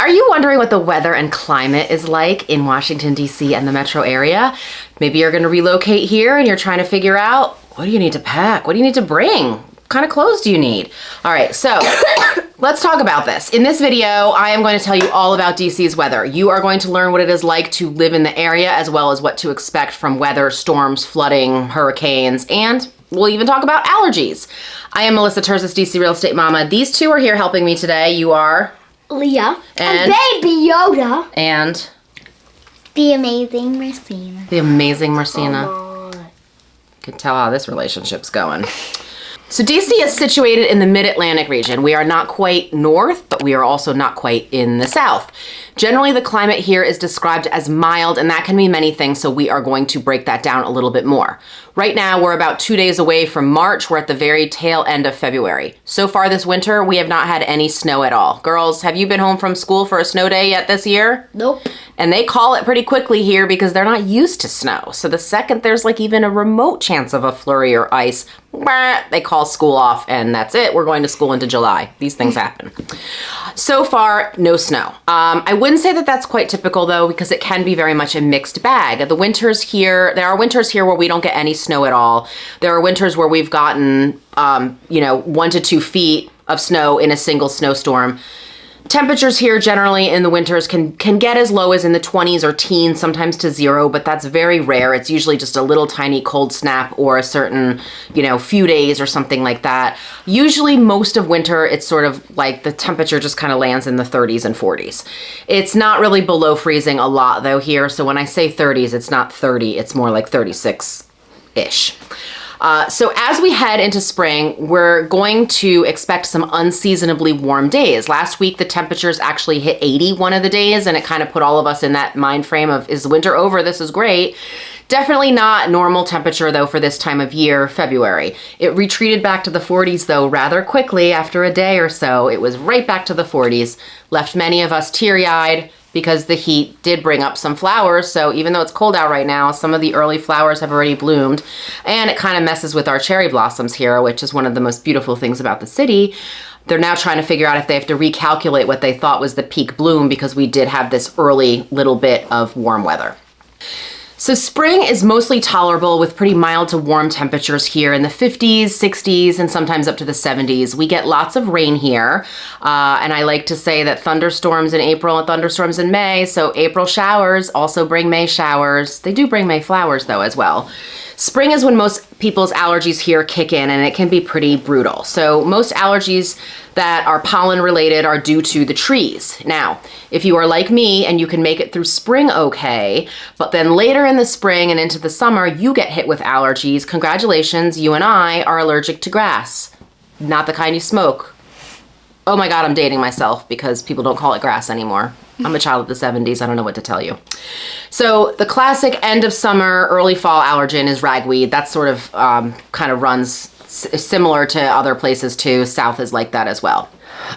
Are you wondering what the weather and climate is like in Washington, D.C. and the metro area? Maybe you're going to relocate here and you're trying to figure out, what do you need to pack? What do you need to bring? What kind of clothes do you need? All right, so let's talk about this. In this video, I am going to tell you all about DC's weather. You are going to learn what it is like to live in the area, as well as what to expect from weather, storms, flooding, hurricanes, and we'll even talk about allergies. I am Melissa Terzis, DC Real Estate Mama. These two are here helping me today. You are Leah and Baby Yoda and the amazing Marcina. The amazing Marcina. You can tell how this relationship's going. So DC is situated in the mid-Atlantic region. We are not quite north, but we are also not quite in the south. Generally, the climate here is described as mild, and that can mean many things, so we are going to break that down a little bit more. Right now, we're about 2 days away from March. We're at the very tail end of February. So far this winter, we have not had any snow at all. Girls, have you been home from school for a snow day yet this year? Nope. And they call it pretty quickly here because they're not used to snow. So the second there's like even a remote chance of a flurry or ice, they call school off and that's it. We're going to school into July. These things happen. So far, no snow. I wouldn't say that that's quite typical though, because it can be very much a mixed bag. The winters here, there are winters here where we don't get any snow at all. There are winters where we've gotten, 1 to 2 feet of snow in a single snowstorm. Temperatures here generally in the winters can get as low as in the 20s or teens, sometimes to 0, but that's very rare. It's usually just a little tiny cold snap or a certain, few days or something like that. Usually most of winter, it's sort of like the temperature just kind of lands in the 30s and 40s. It's not really below freezing a lot though here. So when I say 30s, it's not 30, it's more like 36-ish. So as we head into spring, we're going to expect some unseasonably warm days. Last week, the temperatures actually hit 80 one of the days, and it kind of put all of us in that mind frame of, is winter over? This is great. Definitely not normal temperature, though, for this time of year, February. It retreated back to the 40s, though, rather quickly after a day or so. It was right back to the 40s, left many of us teary-eyed, because the heat did bring up some flowers. So even though it's cold out right now, some of the early flowers have already bloomed, and it kind of messes with our cherry blossoms here, which is one of the most beautiful things about the city. They're now trying to figure out if they have to recalculate what they thought was the peak bloom, because we did have this early little bit of warm weather. So spring is mostly tolerable with pretty mild to warm temperatures here in the 50s, 60s, and sometimes up to the 70s. We get lots of rain here, and I like to say that thunderstorms in April and thunderstorms in May, so April showers also bring May showers. They do bring May flowers though as well. Spring is when most people's allergies here kick in, and it can be pretty brutal. So most allergies that are pollen related are due to the trees. Now, if you are like me and you can make it through spring okay, but then later in the spring and into the summer, you get hit with allergies, congratulations, you and I are allergic to grass. Not the kind you smoke. Oh my God, I'm dating myself because people don't call it grass anymore. I'm a child of the 70s, I don't know what to tell you. So the classic end of summer, early fall allergen is ragweed. That sort of kind of runs similar to other places too. South is like that as well.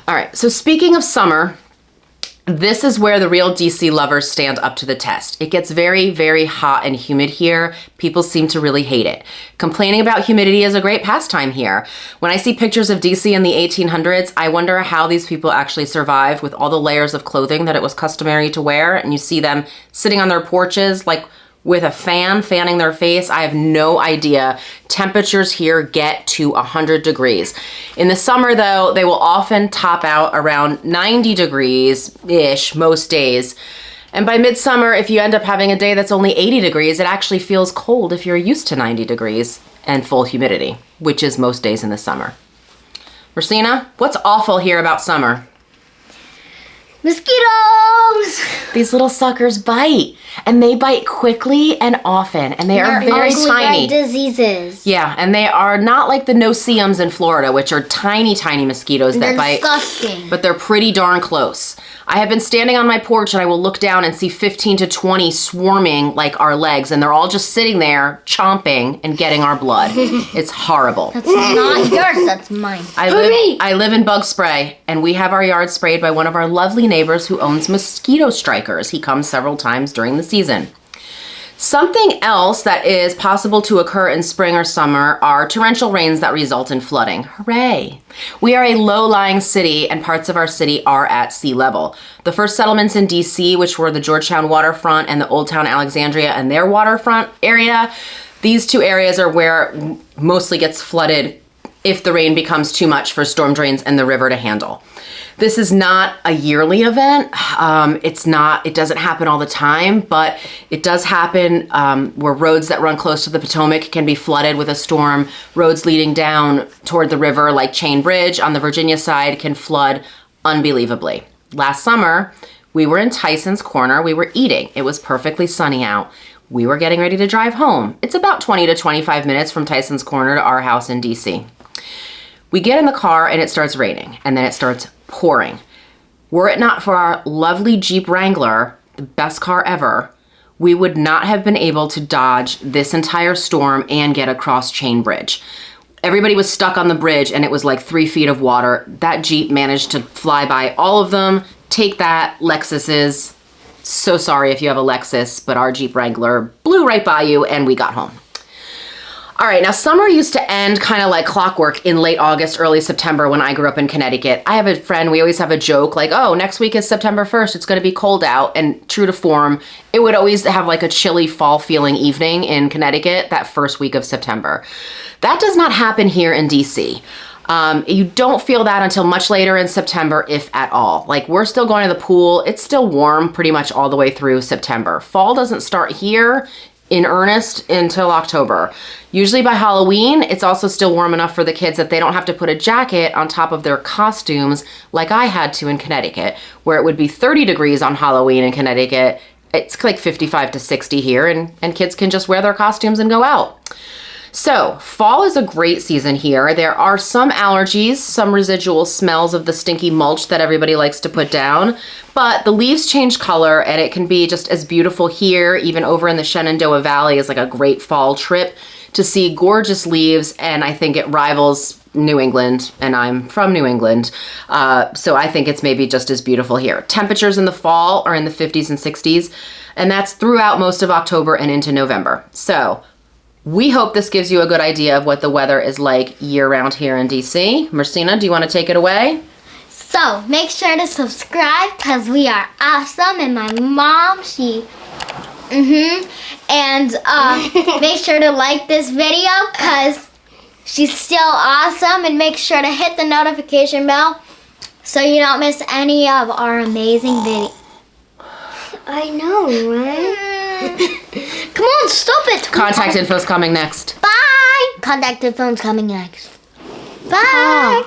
All right, so speaking of summer, this is where the real DC lovers stand up to the test. It gets very, very hot and humid here. People seem to really hate it. Complaining about humidity is a great pastime here. When I see pictures of DC in the 1800s, I wonder how these people actually survived with all the layers of clothing that it was customary to wear. And you see them sitting on their porches, like with a fan fanning their face. I have no idea. Temperatures here get to 100 degrees. In the summer though, they will often top out around 90 degrees-ish most days. And by midsummer, if you end up having a day that's only 80 degrees, it actually feels cold if you're used to 90 degrees and full humidity, which is most days in the summer. Marcina, what's awful here about summer? Mosquitoes! These little suckers bite, and they bite quickly and often, and they are very tiny. Diseases. Yeah, and they are not like the no-see-ums in Florida, which are tiny, tiny mosquitoes that bite. Disgusting. But they're pretty darn close. I have been standing on my porch and I will look down and see 15 to 20 swarming like our legs, and they're all just sitting there chomping and getting our blood. It's horrible. That's not yours, that's mine. I live in bug spray, and we have our yard sprayed by one of our lovely neighbors who owns mosquito strikers. He comes several times during the season. Something else that is possible to occur in spring or summer are torrential rains that result in flooding. Hooray! We are a low-lying city and parts of our city are at sea level. The first settlements in DC, which were the Georgetown waterfront and the Old Town Alexandria and their waterfront area, these two areas are where mostly gets flooded if the rain becomes too much for storm drains and the river to handle. This is not a yearly event. It doesn't happen all the time, but it does happen where roads that run close to the Potomac can be flooded with a storm. Roads leading down toward the river, like Chain Bridge on the Virginia side, can flood unbelievably. Last summer, we were in Tyson's Corner. We were eating. It was perfectly sunny out. We were getting ready to drive home. It's about 20 to 25 minutes from Tyson's Corner to our house in DC. We get in the car and it starts raining, and then it starts pouring. Were it not for our lovely Jeep Wrangler, the best car ever, we would not have been able to dodge this entire storm and get across Chain Bridge. Everybody was stuck on the bridge and it was like 3 feet of water. That Jeep managed to fly by all of them. Take that, Lexuses. So sorry if you have a Lexus, but our Jeep Wrangler blew right by you and we got home. All right, now summer used to end kind of like clockwork in late August, early September when I grew up in Connecticut. I have a friend, we always have a joke like, oh, next week is September 1st, it's gonna be cold out. And true to form, it would always have like a chilly fall feeling evening in Connecticut that first week of September. That does not happen here in DC. You don't feel that until much later in September, if at all. Like we're still going to the pool, it's still warm pretty much all the way through September. Fall doesn't start here in earnest until October. Usually by Halloween, it's also still warm enough for the kids that they don't have to put a jacket on top of their costumes like I had to in Connecticut, where it would be 30 degrees on Halloween in Connecticut. It's like 55 to 60 here, and kids can just wear their costumes and go out. So fall is a great season here. There are some allergies, some residual smells of the stinky mulch that everybody likes to put down, but the leaves change color and it can be just as beautiful here. Even over in the Shenandoah Valley is like a great fall trip to see gorgeous leaves, and I think it rivals New England, and I'm from New England, so I think it's maybe just as beautiful here. Temperatures in the fall are in the 50s and 60s, and that's throughout most of October and into November. So we hope this gives you a good idea of what the weather is like year-round here in DC. Marcina, do you want to take it away? So, make sure to subscribe because we are awesome, and my mom, and make sure to like this video because she's still awesome, and make sure to hit the notification bell so you don't miss any of our amazing videos. I know, right? Come on, stop it. Contact info's coming next. Bye. Contact info's coming next. Bye.